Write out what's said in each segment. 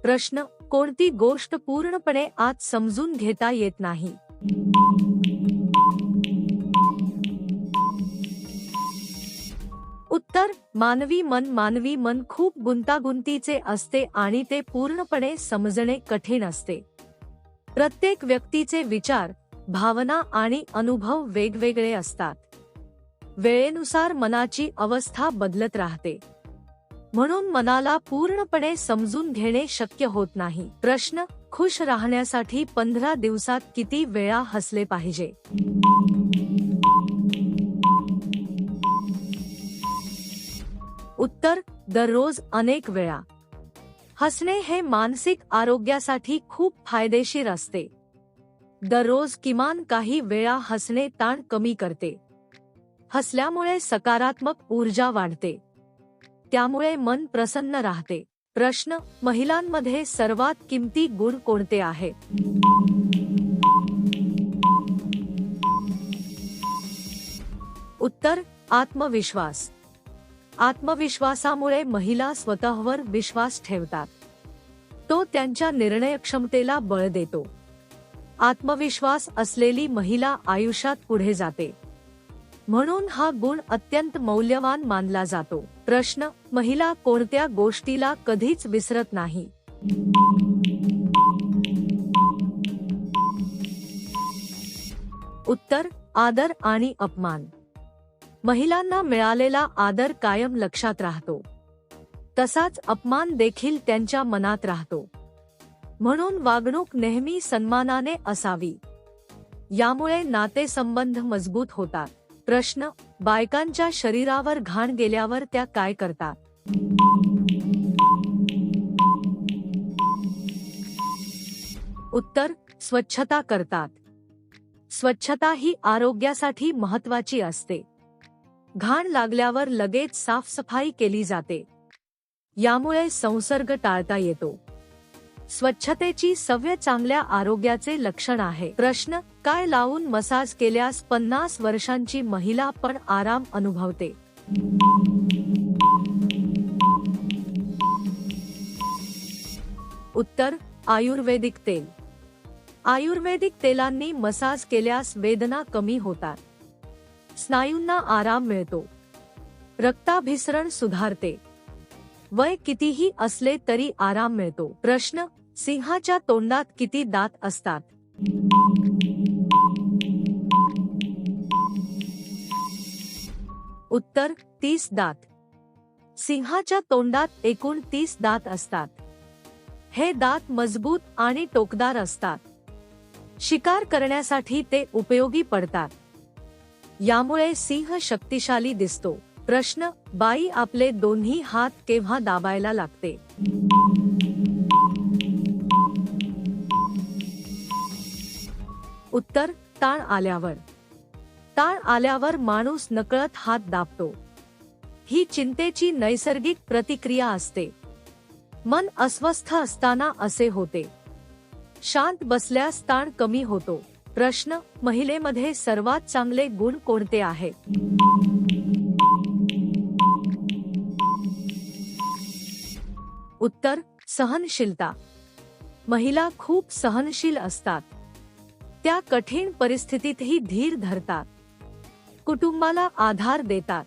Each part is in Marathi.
प्रश्न, कोणती गोष्ट पूर्णपणे आत समजून घेता येत नाही? उत्तर, मानवी मन खूप गुंतागुंतीचे असते आणि ते पूर्णपणे समजणे कठीण असते. प्रत्येक व्यक्तीचे विचार, भावना आणि अनुभव वेगवेगळे असतात. वेळेनुसार मनाची अवस्था बदलत राहते, म्हणून मनाला पूर्णपणे समजून घेणे शक्य होत नाही. प्रश्न, खुश राहण्यासाठी 15 दिवसात किती वेळा हसले पाहिजे? उत्तर, दररोज अनेक वेळा. हसणे हे मानसिक आरोग्यासाठी खूप फायदेशीर असते. दररोज किमान काही वेळा हसणे ताण कमी करते. हसल्यामुळे सकारात्मक ऊर्जा वाढते, त्यामुळे मन प्रसन्न राहते. प्रश्न, महिलांमध्ये सर्वात किमती गुण कोणते आहेत? उत्तर, आत्मविश्वास. आत्मविश्वासामुळे महिला स्वतःवर विश्वास ठेवतात. तो त्यांच्या निर्णयक्षमतेला बळ देतो. आत्मविश्वास असलेली महिला आयुष्यात पुढे जाते, म्हणून हा गुण अत्यंत मौल्यवान मानला जातो. प्रश्न, महिला कोणत्या गोष्टीला कधीच विसरत नाही? उत्तर, आदर आणि अपमान. महिलांना मिळालेला आदर कायम लक्षात राहतो, तसाच अपमान देखील त्यांच्या मनात राहतो. म्हणून वागणूक नेहमी सन्मानाने असावी. यामुळे नातेसंबंध मजबूत होतात. प्रश्न, बायकांच्या शरीरावर घाण गेल्यावर त्या काय करतात? उत्तर, स्वच्छता करतात. स्वच्छता ही आरोग्यासाठी महत्त्वाची असते. घाण लागल्यावर लगेच साफसफाई केली जाते. यामुळे संसर्ग टाळता येतो. स्वच्छतेची सवय चांगल्या आरोग्याचे लक्षण आहे. प्रश्न, काय लावून मसाज केल्यास 50 वर्षांची महिला पण आराम अनुभवते? उत्तर, आयुर्वेदिक तेल. आयुर्वेदिक तेलांनी मसाज केल्यास वेदना कमी होतात, स्नायूंना आराम मिळतो, रक्ताभिसरण सुधारते. वय कितीही असले तरी आराम मिळतो. प्रश्न, सिंहाच्या तोंडात किती दात असतात? उत्तर, 30 दात. सिंहाच्या तोंडात एकूण 30 दात असतात. हे दात मजबूत आणि टोकदार असतात. शिकार करण्यासाठी ते उपयोगी पडतात. यामुळे सिंह शक्तिशाली दिसतो. प्रश्न, बाई आपले दोन्ही हात केव्हा दाबायला लागते? उत्तर, ताण आल्यावर. ताण आल्यावर माणूस नकळत हात दाबतो. ही चिंतेची नैसर्गिक प्रतिक्रिया असते. मन अस्वस्थ असताना असे होते. शांत बसल्यास ताण कमी होतो. प्रश्न, महिलेमध्ये सर्वात चांगले गुण कोणते आहेत? उत्तर, सहनशीलता. महिला खूप सहनशील असतात. त्या कठीण परिस्थितीतही धीर धरतात. कुटुंबाला आधार देतात.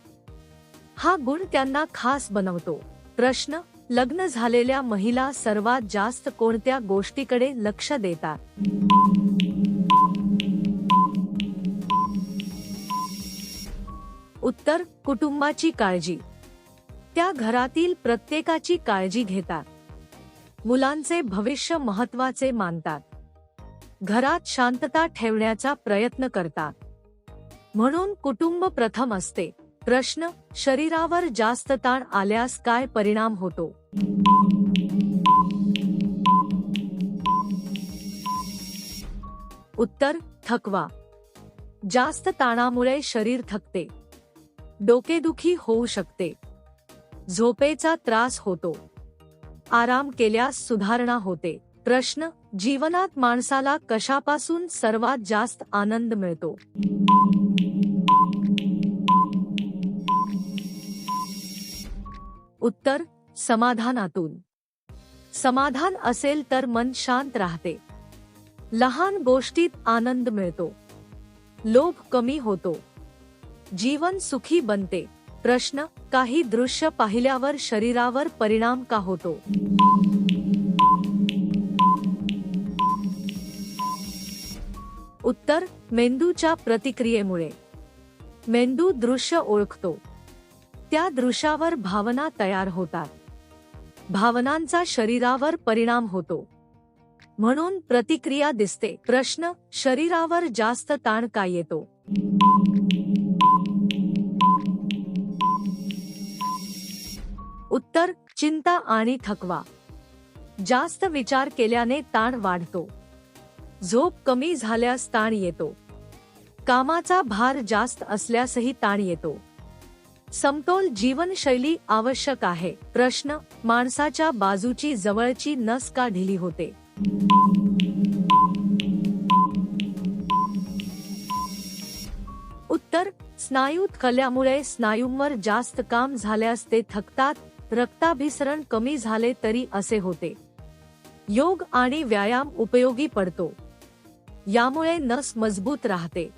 हा गुण त्यांना खास बनवतो. प्रश्न, लग्न झालेल्या महिला सर्वात जास्त कोणत्या गोष्टीकडे लक्ष देतात? उत्तर, कुटुंबाची काळजी. त्या घरातील प्रत्येकाची काळजी घेतात. मुलांचे भविष्य महत्त्वाचे मानतात. घरात शांतता ठेवण्याचा प्रयत्न करतात. म्हणून कुटुंब प्रथम असते. प्रश्न, शरीरावर जास्त ताण आल्यास काय परिणाम होतो? उत्तर, थकवा. जास्त ताणामुळे शरीर थकते. डोकेदुखी होऊ शकते. झोपेचा त्रास होतो. आराम केल्यास सुधारणा होते. प्रश्न, जीवनात माणसाला कशापासून सर्वात जास्त आनंद मिळतो? उत्तर, समाधानातून. समाधान असेल तर मन शांत राहते. लहान गोष्टीत आनंद मिळतो. लोभ कमी होतो. जीवन सुखी बनते. प्रश्न: काही दृश्य पाहिल्यावर शरीरावर परिणाम का होतो? उत्तर: मेंदूच्या प्रतिक्रियेमुळे. मेंदू दृश्य ओळखतो. त्या दृश्यावर भावना तयार होतात. भावनांचा शरीरावर परिणाम होतो. म्हणून प्रतिक्रिया दिसते. प्रश्न: शरीरावर जास्त ताण का येतो? उत्तर: चिंता आणि थकवा. जास्त विचार केल्याने ताण वाढतो. झोप कमी झाल्यास ताण येतो. कामाचा भार जास्त असल्यासही ताण येतो. समतोल जीवनशैली आवश्यक आहे. प्रश्न: माणसाच्या बाजूची जवळची नस का ढिली होते? उत्तर: स्नायू थकल्यामुळे स्नायूंवर जास्त काम झाल्यास ते थकतात. रक्ताभिसरण कमी झाले तरी असे होते. योग आणि व्यायाम उपयोगी पडतो. यामुळे नस मजबूत राहते.